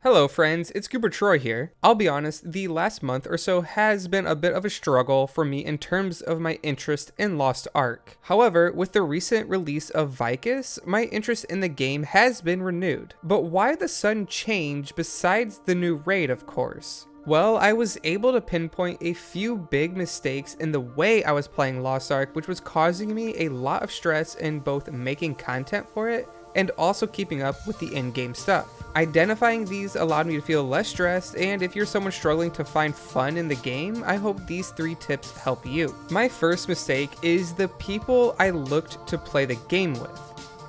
Hello friends, it's Cooper Troy here. I'll be honest, the last month or so has been a bit of a struggle for me in terms of my interest in Lost Ark. However, with the recent release of Vicus, my interest in the game has been renewed. But why the sudden change besides the new raid, of course? Well, I was able to pinpoint a few big mistakes in the way I was playing Lost Ark, which was causing me a lot of stress in both making content for it and also keeping up with the in-game stuff. Identifying these allowed me to feel less stressed, and if you're someone struggling to find fun in the game, I hope these 3 tips help you. My first mistake is the people I looked to play the game with.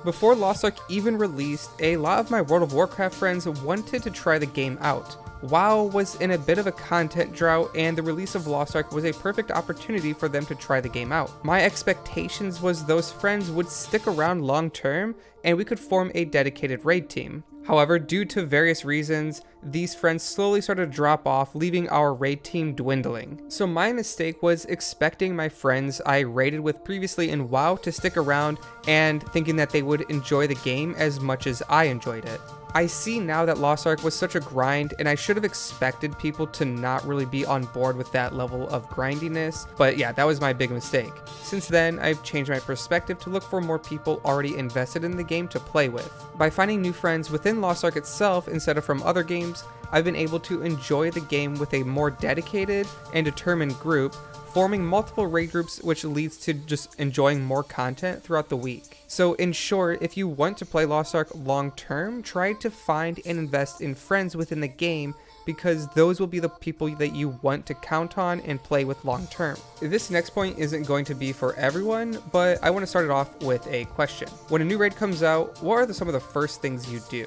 Before Lost Ark even released, a lot of my World of Warcraft friends wanted to try the game out. WoW was in a bit of a content drought, and the release of Lost Ark was a perfect opportunity for them to try the game out. My expectations was those friends would stick around long term, and we could form a dedicated raid team. However, due to various reasons, these friends slowly started to drop off, leaving our raid team dwindling. So my mistake was expecting my friends I raided with previously in WoW to stick around and thinking that they would enjoy the game as much as I enjoyed it. I see now that Lost Ark was such a grind, and I should have expected people to not really be on board with that level of grindiness, but yeah, that was my big mistake. Since then, I've changed my perspective to look for more people already invested in the game to play with. By finding new friends within Lost Ark itself instead of from other games, I've been able to enjoy the game with a more dedicated and determined group, forming multiple raid groups, which leads to just enjoying more content throughout the week. So in short, if you want to play Lost Ark long term, try to find and invest in friends within the game, because those will be the people that you want to count on and play with long term. This next point isn't going to be for everyone, but I want to start it off with a question. When a new raid comes out, what are some of the first things you do?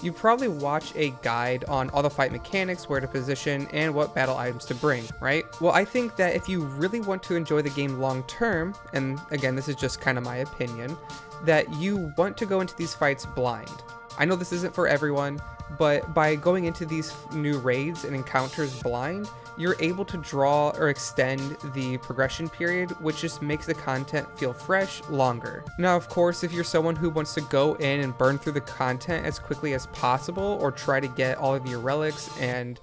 You probably watch a guide on all the fight mechanics, where to position, and what battle items to bring, right? Well, I think that if you really want to enjoy the game long term, and again, this is just kind of my opinion, that you want to go into these fights blind. I know this isn't for everyone, but by going into these new raids and encounters blind, you're able to draw or extend the progression period, which just makes the content feel fresh longer. Now, of course, if you're someone who wants to go in and burn through the content as quickly as possible, or try to get all of your relics and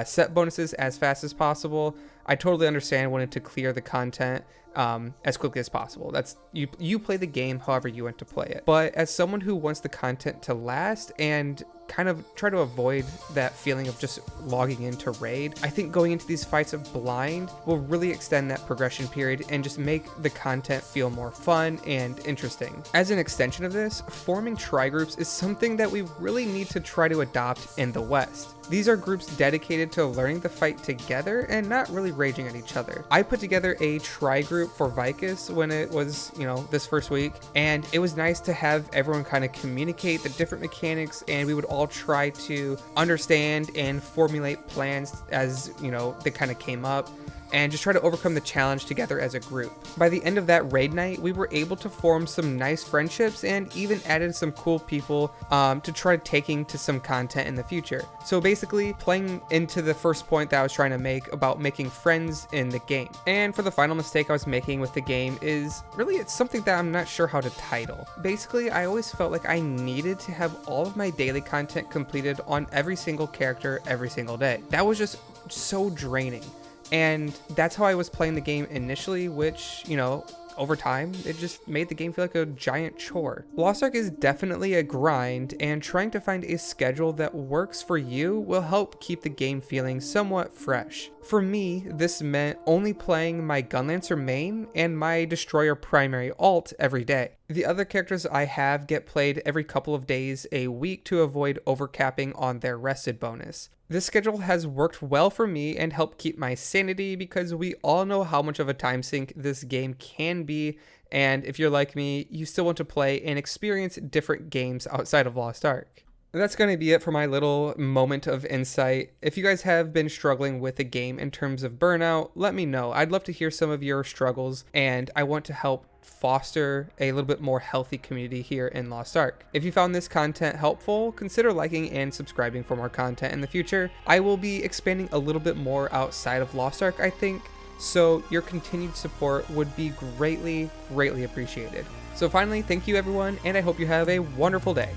set bonuses as fast as possible, I totally understand wanting to clear the content as quickly as possible. That's you play the game however you want to play it. But as someone who wants the content to last and kind of try to avoid that feeling of just logging into raid, I think going into these fights of blind will really extend that progression period and just make the content feel more fun and interesting. As an extension of this, forming tri-groups is something that we really need to try to adopt in the West. These are groups dedicated to learning the fight together and not really raging at each other. I put together a tri-group for Vicus when it was, this first week, and it was nice to have everyone kind of communicate the different mechanics, and we would all try to understand and formulate plans as, they kind of came up, and just try to overcome the challenge together as a group. By the end of that raid night, we were able to form some nice friendships and even added some cool people to try taking to some content in the future. So basically, playing into the first point that I was trying to make about making friends in the game. And for the final mistake I was making with the game is really, it's something that I'm not sure how to title. Basically, I always felt like I needed to have all of my daily content completed on every single character every single day. That was just so draining. And that's how I was playing the game initially, which, over time, it just made the game feel like a giant chore. Lost Ark is definitely a grind, and trying to find a schedule that works for you will help keep the game feeling somewhat fresh. For me, this meant only playing my Gunlancer main and my Destroyer primary alt every day. The other characters I have get played every couple of days a week to avoid overcapping on their rested bonus. This schedule has worked well for me and helped keep my sanity, because we all know how much of a time sink this game can be, and if you're like me, you still want to play and experience different games outside of Lost Ark. That's going to be it for my little moment of insight. If you guys have been struggling with the game in terms of burnout, let me know. I'd love to hear some of your struggles, and I want to help foster a little bit more healthy community here in Lost Ark. If you found this content helpful, consider liking and subscribing for more content in the future. I will be expanding a little bit more outside of Lost Ark, I think, so your continued support would be greatly, greatly appreciated. So finally, thank you everyone, and I hope you have a wonderful day.